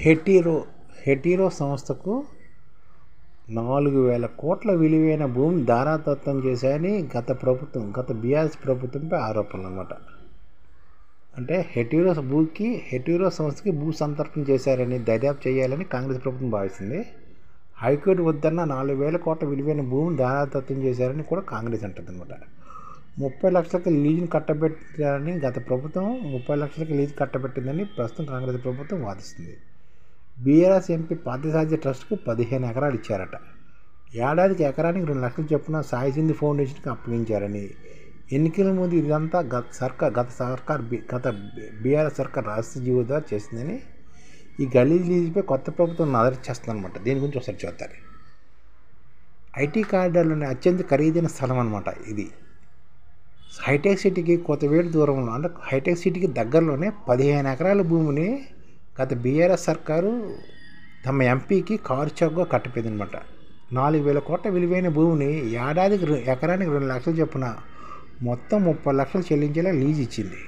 హెటీరో హెటీరో సంస్థకు 4,000 కోట్ల విలువైన భూమిని ధారాదత్తం చేశాయని గత బీఆర్ఎస్ ప్రభుత్వంపై ఆరోపణలు అన్నమాట. అంటే హెటీరో సంస్థకి భూ సంతర్పణ చేశారని దర్యాప్తు చేయాలని కాంగ్రెస్ ప్రభుత్వం భావిస్తుంది. హైకోర్టు వద్దన్న 4,000 కోట్ల విలువైన భూమిని ధారాదత్తం చేశారని కూడా కాంగ్రెస్ అంటుంది అనమాట. 30 లక్షలకి లీజును కట్టబెట్టారని గత ప్రభుత్వం 30 లక్షలకి లీజు కట్టబెట్టిందని ప్రస్తుతం కాంగ్రెస్ ప్రభుత్వం వాదిస్తుంది. బీఆర్ఎస్ ఎంపీ పార్థసారథి ట్రస్ట్కు 15 ఎకరాలు ఇచ్చారట. ఏడాదికి ఎకరానికి 2 లక్షలు చొప్పున సాయి సింధు ఫౌండేషన్కి అప్పగించారని, ఎన్నికల ముందు ఇదంతా గత బీఆర్ఎస్ సర్కార్ రాష్ట్ర జీవోదా చేసిందని ఈ గలీజ్ లీజుపై కొత్త ప్రభుత్వం నజరు చేస్తుందన్నమాట. దీని గురించి ఒకసారి చూద్దాం. ఐటీ కారిడార్లోని అత్యంత ఖరీదైన స్థలం అనమాట ఇది. హైటెక్ సిటీకి కొత్తవేడు దూరంలో, అంటే హైటెక్ సిటీకి దగ్గరలోనే 15 ఎకరాల భూమిని గత బీఆర్ఎస్ సర్కారు తమ ఎంపీకి కారు చౌకగా కట్టపోయిందనమాట. 4,000 కోట్ల విలువైన భూమిని ఏడాదికి ఎకరానికి 2 లక్షలు చొప్పున మొత్తం 30 లక్షలు చెల్లించేలా లీజ్ ఇచ్చింది.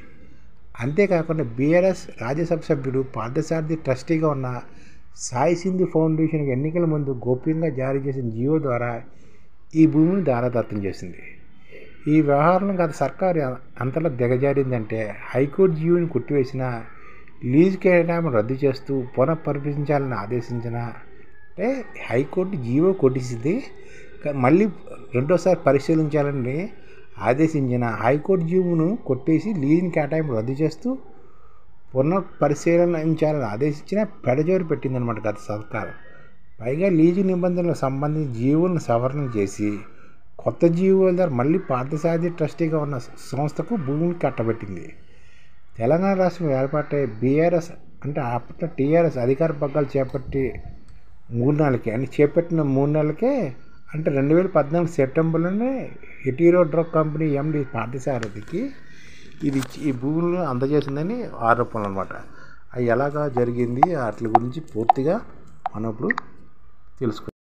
అంతేకాకుండా బీఆర్ఎస్ రాజ్యసభ సభ్యుడు పార్థసారథి ట్రస్టీగా ఉన్న సాయి సింధు ఫౌండేషన్కి ఎన్నికల ముందు గోప్యంగా జారీ చేసిన జీవో ద్వారా ఈ భూమిని ధారాదత్తం చేసింది. ఈ వ్యవహారంలో గత సర్కారు అంతలా దిగజారిందంటే హైకోర్టు జీవోని కొట్టివేసిన, లీజు కేటాయింపును రద్దు చేస్తూ పునఃపరిశీలించాలని ఆదేశించిన, అంటే హైకోర్టు జీవో కొట్టేసింది, మళ్ళీ రెండోసారి పరిశీలించాలని ఆదేశించిన హైకోర్టు జీవోను కొట్టేసి లీజుని కేటాయింపు రద్దు చేస్తూ పునఃపరిశీలించాలని ఆదేశించిన పెడజోరు పెట్టిందనమాట గత సర్కారు. పైగా లీజు నిబంధనలకు సంబంధించి జీవోలను సవరణ చేసి కొత్త జీవోల ద్వారా మళ్ళీ పార్థసారథి ట్రస్టీగా ఉన్న సంస్థకు భూమిని కట్టబెట్టింది. తెలంగాణ రాష్ట్రం ఏర్పాటై బీఆర్ఎస్, అంటే అప్పట్లో టీఆర్ఎస్ అధికార పగ్గాలు చేపట్టిన 3 నెలలకే, అంటే 2014 సెప్టెంబర్లోనే హెటీరో డ్రగ్ కంపెనీ ఎండి పార్థసారథికి ఈ భూములను అందజేసిందని ఆరోపణలు అనమాట. అవి ఎలాగా జరిగింది వాటి గురించి పూర్తిగా మనం ఇప్పుడు తెలుసుకుందాం.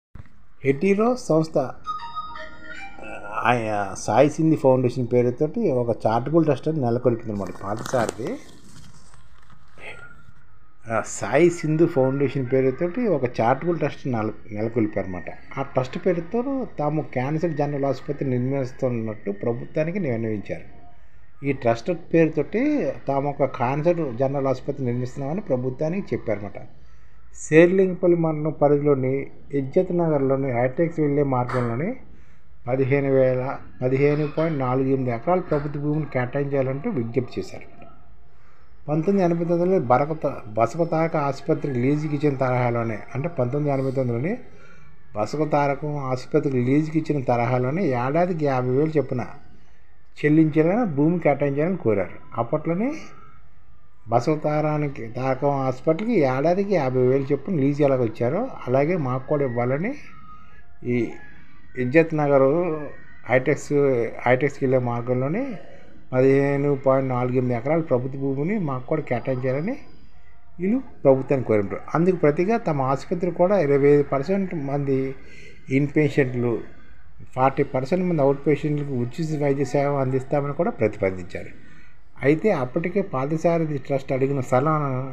హెటీరో సంస్థ సాయి సింధు ఫౌండేషన్ పేరుతోటి ఒక చారిటబుల్ ట్రస్ట్ నెలకొల్పింది అనమాట. పార్థసారథి సాయి సింధు ఫౌండేషన్ పేరుతోటి ఒక చారిటబుల్ ట్రస్ట్ నెలకొల్పారన్నమాట. ఆ ట్రస్ట్ పేరుతో తాము క్యాన్సర్ జనరల్ ఆసుపత్రి నిర్మిస్తున్నట్టు ప్రభుత్వానికి నిర్ణయించారు. ఈ ట్రస్ట్ పేరుతోటి తాము ఒక క్యాన్సర్ జనరల్ ఆసుపత్రి నిర్మిస్తున్నామని ప్రభుత్వానికి చెప్పారన్నమాట. శేర్లింగపల్లి మండలం పరిధిలోని ఇజ్జత్ నగర్లోని హైటెక్స్ వెళ్లే మార్గంలోని 15.48 ఎకరాల ప్రభుత్వ భూమిని కేటాయించాలంటూ విజ్ఞప్తి చేశారు. 1989లో బసవతారక ఆసుపత్రికి లీజుకి ఇచ్చిన తరహాలోనే, అంటే 1989లోని బసవతారకం ఆసుపత్రికి లీజుకి ఇచ్చిన తరహాలోనే ఏడాదికి 50,000 చొప్పున చెల్లించాలని భూమి కేటాయించాలని కోరారు. అప్పట్లోనే బసవతారకం హాస్పిటల్కి ఏడాదికి 50,000 చొప్పున లీజు ఎలాగ వచ్చారో అలాగే మాకు కూడా ఇవ్వాలని ఈ ఇజ్జత్ నగర్ హైటెక్స్కి వెళ్ళే మార్గంలోని 15.48 ఎకరాల ప్రభుత్వ భూమిని మాకు కూడా కేటాయించాలని వీళ్ళు ప్రభుత్వాన్ని కోరారు. అందుకు ప్రతిగా తమ ఆసుపత్రి కూడా 25% మంది ఇన్ పేషెంట్లు, 40% మంది అవుట్ పేషెంట్లకు ఉచిత వైద్య సేవ అందిస్తామని కూడా ప్రతిపాదించారు. అయితే అప్పటికే పార్థసారథి ట్రస్ట్ అడిగిన స్థలాలను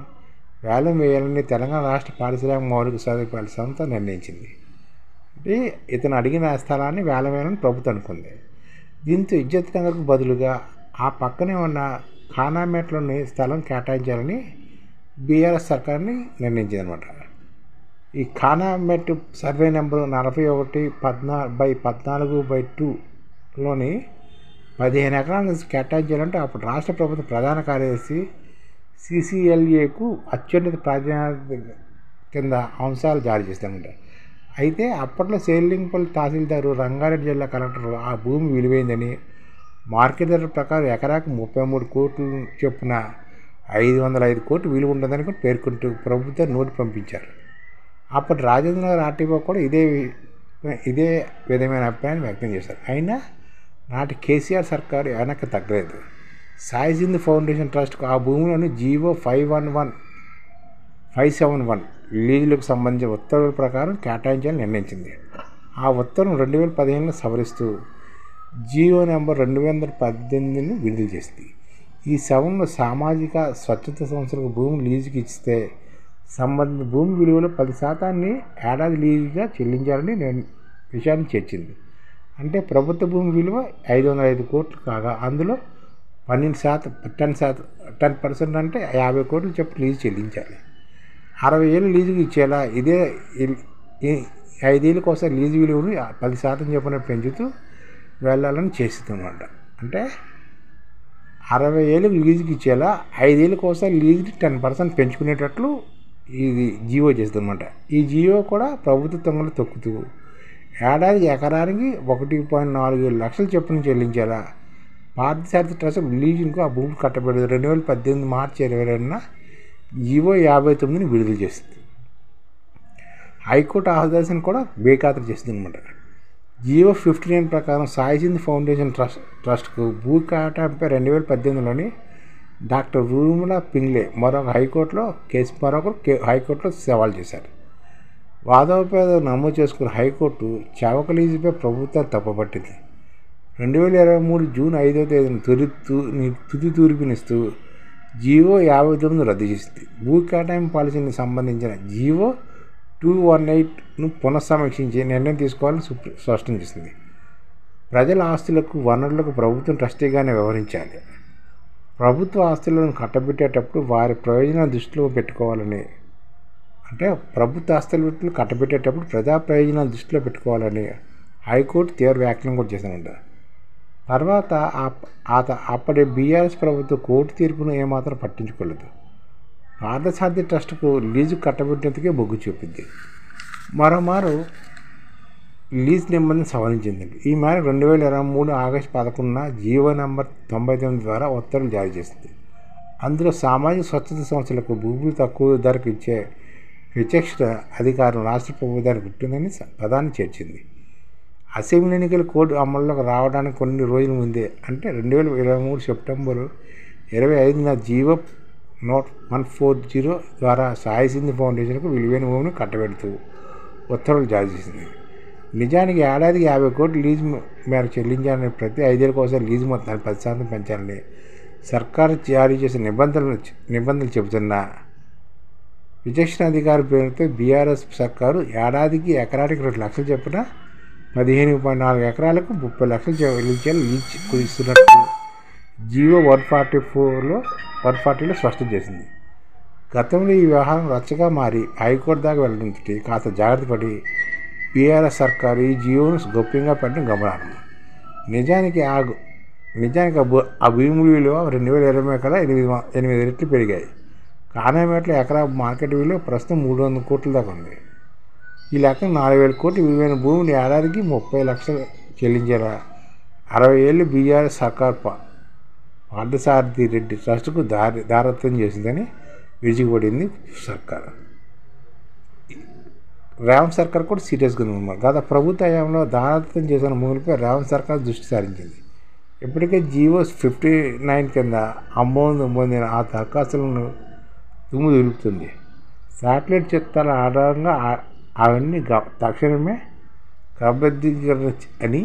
వేలం వేయాలని తెలంగాణ రాష్ట్ర పారిశ్రామిక మౌలిక సదుపాయాల సంస్థ నిర్ణయించింది. అంటే ఇతను అడిగిన స్థలాన్ని వేలం వేయాలని ప్రభుత్వం అనుకుంది. దీంతో ఇజ్జత్ నగర్కు బదులుగా ఆ పక్కనే ఉన్న ఖానామేట్లోని స్థలం కేటాయించాలని బీఆర్ఎస్ సర్కార్ని నిర్ణయించింది అనమాట. ఈ ఖానామేట్ సర్వే నెంబరు 41/14/2లోని 15 ఎకరాలను కేటాయించాలంటే అప్పుడు రాష్ట్ర ప్రభుత్వ ప్రధాన కార్యదర్శి CCLAకు అత్యున్నత ప్రాధాన్యత కింద అంశాలు జారీ చేస్తామంట. అయితే అప్పట్లో శేర్లింగపల్లి తహసీల్దారు, రంగారెడ్డి జిల్లా కలెక్టర్ ఆ భూమి విలువైందని, మార్కెట్ ధర ప్రకారం ఎకరాకు 33 కోట్లు చొప్పున 505 కోట్లు విలువ ఉంటుందని కూడా పేర్కొంటూ ప్రభుత్వం నోటు పంపించారు. అప్పటి రాజేంద్రనగర్ ఆర్టీఓ కూడా ఇదే విధమైన అభిప్రాయాన్ని వ్యక్తం చేశారు. అయినా నాటి కేసీఆర్ సర్కారు వెనక్కి తగ్గలేదు. సాయి సింధు ఫౌండేషన్ ట్రస్ట్కు ఆ భూమిలోని జీవో 571 లీజులకు సంబంధించిన ఉత్తర్వుల ప్రకారం కేటాయించాలని నిర్ణయించింది. ఆ ఉత్తర్వును 2015లో సవరిస్తూ జీవో నెంబర్ 2018ని విడుదల చేసింది. ఈ సవరణలో సామాజిక స్వచ్ఛత సంస్థలకు భూమి లీజుకి ఇస్తే సంబంధిత భూమి విలువలో 10% ఏడాది లీజుగా చెల్లించాలని విషయాన్ని చేర్చింది. అంటే ప్రభుత్వ భూమి విలువ 505 కోట్లు కాగా అందులో 10% అంటే 50 కోట్లు చెప్పు లీజు చెల్లించాలి. 60 ఏళ్ళు లీజుకి ఇచ్చేలా ఇదే 5 ఏళ్ళ కోసం లీజు విలువను 10% చొప్పున పెంచుతూ వెళ్ళాలని చేస్తుందన్నమాట. అంటే 60 ఏళ్ళకి లీజుకి ఇచ్చేలా 5 ఏళ్ళ కోసం లీజుని 10% పెంచుకునేటట్లు ఇది జియో చేస్తుందన్నమాట. ఈ జియో కూడా ప్రభుత్వ తొంగలు తొక్కుతూ ఏడాది ఎకరానికి 1.47 లక్షలు చొప్పున చెల్లించేలా పార్థసారథి ట్రస్ట్ లీజుకు ఆ భూమి కట్టబడి 2018 మార్చి 22న జియో 59ని విడుదల చేస్తుంది. హైకోర్టు ఆదేశాన్ని కూడా బేఖాతరు చేస్తుంది అనమాట. జియో 59 ప్రకారం సాయిసింధ్ ఫౌండేషన్ ట్రస్ట్కు భూ కేటాయింపై 2018లోని డాక్టర్ రూములా పింగ్లే మరొకరు హైకోర్టులో సవాల్ చేశారు. వాదోపేదం నమోదు చేసుకున్న హైకోర్టు చవక లీజుపై ప్రభుత్వాన్ని తప్పుపట్టింది. 2023 జూన్ 5వ తేదీన తుది తీర్పునిస్తూ జియో 59ను రద్దు చేసింది. భూ కేటాయింపు పాలసీకి సంబంధించిన జియో 218ను పునఃసమీక్షించి నిర్ణయం తీసుకోవాలని స్పష్టం చేసింది. ప్రజల ఆస్తులకు వనరులకు ప్రభుత్వం ట్రస్టీగానే వ్యవహరించాలి. ప్రభుత్వ ఆస్తులను కట్టబెట్టేటప్పుడు వారి ప్రయోజనాలను దృష్టిలో పెట్టుకోవాలని, అంటే ప్రభుత్వ ఆస్తులను కట్టబెట్టేటప్పుడు ప్రజా ప్రయోజనాలు దృష్టిలో పెట్టుకోవాలని హైకోర్టు తీవ్ర వ్యాఖ్యానం కూడా చేశానంట. తర్వాత అప్పటి బీఆర్ఎస్ ప్రభుత్వం కోర్టు తీర్పును ఏమాత్రం పట్టించుకోలేదు. పార్థసారథి ట్రస్టుకు లీజు కట్టబెట్టేందుకే మొగ్గు చూపింది. మరోమారు లీజ్ నిబంధన సవరించింది. ఈ మేరకు 2023 ఆగస్టు 11న జియో నంబర్ 99 ద్వారా ఉత్తర్వులు జారీ చేసింది. అందులో సామాజిక స్వచ్ఛత సంస్థలకు భూములు తక్కువ ధరకు ఇచ్చే విచక్షణ అధికారం రాష్ట్ర ప్రభుత్వానికి ఉంటుందని పదాన్ని చేర్చింది. అసెంబ్లీ ఎన్నికల కోడ్ అమల్లోకి రావడానికి కొన్ని రోజుల ముందే, అంటే 2023 సెప్టెంబరు 25న జియో నోట్ 140 ద్వారా సాయిసింధ్ ఫౌండేషన్కు విలువైన భూమిని కట్టబెడుతూ ఉత్తర్వులు జారీ చేసింది. నిజానికి ఏడాదికి 50 కోట్లు లీజు మేరకు చెల్లించాలని, ప్రతి 5 ఏళ్ళ కోసం లీజు మొత్తాన్ని 10% పెంచాలని సర్కారు జారీ చేసిన నిబంధనలు చెబుతున్న విచక్షణ అధికారి పేరుతో బీఆర్ఎస్ సర్కారు ఏడాదికి ఎకరానికి 2 లక్షలు చొప్పున 15.4 ఎకరాలకు 30 లక్షలు చెల్లించాలని లీజ్ కుదిస్తున్నట్టు జియో 140లో స్పష్టం చేసింది. గతంలో ఈ వ్యవహారం రచ్చగా మారి హైకోర్టు దాకా వెళ్ళడంతో కాస్త జాగ్రత్త పడి బీఆర్ఎస్ సర్కారు ఈ జియోను గోప్యంగా పెట్టడం గమనార్హం. నిజానికి ఆ భూముల విలువ 2020 కల్లా 8 రెట్లు పెరిగాయి. కానామేటలో ఎకరా మార్కెట్ విలువ ప్రస్తుతం 300 కోట్ల దాకా ఉంది. ఈ లెక్క 4,000 కోట్ల విలువైన భూమిని ఏడాదికి 30 లక్షలు చెల్లించేలా 60 ఏళ్ళు బీఆర్ఎస్ సర్కార్ పార్థసారథి రెడ్డి ట్రస్టుకు దారత్వం చేసిందని విరుచుకుపడింది సర్కార్. రేవంత్ సర్కార్ కూడా సీరియస్గా ఉంది. గత ప్రభుత్వ హయాంలో దారత్వం చేసిన భూములపై రేవంత్ సర్కార్ దృష్టి సారించింది. ఇప్పటికే జియో 59 కింద ఆమోదం పొందిన ఆ దరఖాస్తులను తుమ్ము దులుపుతుంది. శాటిలైట్ చిత్రాల ఆధారంగా అవన్నీ తక్షణమే క్రమబద్ధీకరణ అని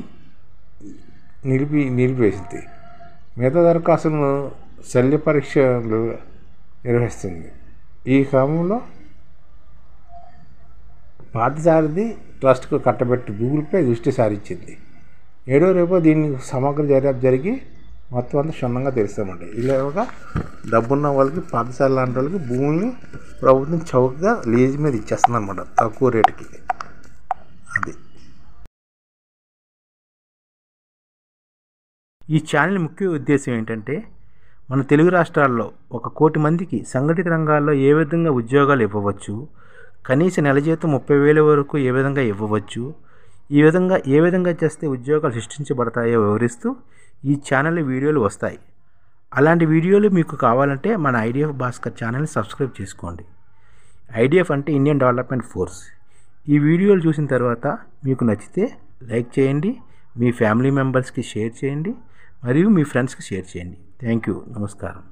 నిలిపేసింది. మిగతా దరఖాస్తులను శల్య పరీక్షలు నిర్వహిస్తుంది. ఈ క్రమంలో పార్థసారథి ట్రస్ట్కు కట్టబెట్టి భూములపై దృష్టి సారించింది. 7వ రేపు దీన్ని సమగ్ర దర్యాప్తు జరిగి మొత్తం అంతా క్షుణ్ణంగా తెలుస్తామండి. ఇలాగా డబ్బున్న వాళ్ళకి పార్థసారథి లాంటి వాళ్ళకి భూముల్ని ప్రభుత్వం చౌకగా లీజ్ మీద ఇచ్చేస్తుంది అనమాట, తక్కువ రేటుకి. అది ఈ ఛానల్ ముఖ్య ఉద్దేశం ఏంటంటే, మన తెలుగు రాష్ట్రాల్లో 1 కోటి మందికి సంఘటిత రంగాల్లో ఏ విధంగా ఉద్యోగాలు ఇవ్వవచ్చు, కనీస నెల జీతం 30,000 వరకు ఏ విధంగా ఇవ్వవచ్చు, ఏ విధంగా చేస్తే ఉద్యోగాలు సృష్టించబడతాయో వివరిస్తూ ఈ ఛానల్ వీడియోలు వస్తాయి. అలాంటి వీడియోలు మీకు కావాలంటే మన ఐడిఎఫ్ భాస్కర్ ఛానల్ని సబ్స్క్రైబ్ చేసుకోండి. ఐడిఎఫ్ అంటే ఇండియన్ డెవలప్మెంట్ ఫోర్స్. ఈ వీడియోలు చూసిన తర్వాత మీకు నచ్చితే లైక్ చేయండి, మీ ఫ్యామిలీ మెంబర్స్కి షేర్ చేయండి, మరియు మీ ఫ్రెండ్స్కి షేర్ చేయండి. Thank you. నమస్కారం.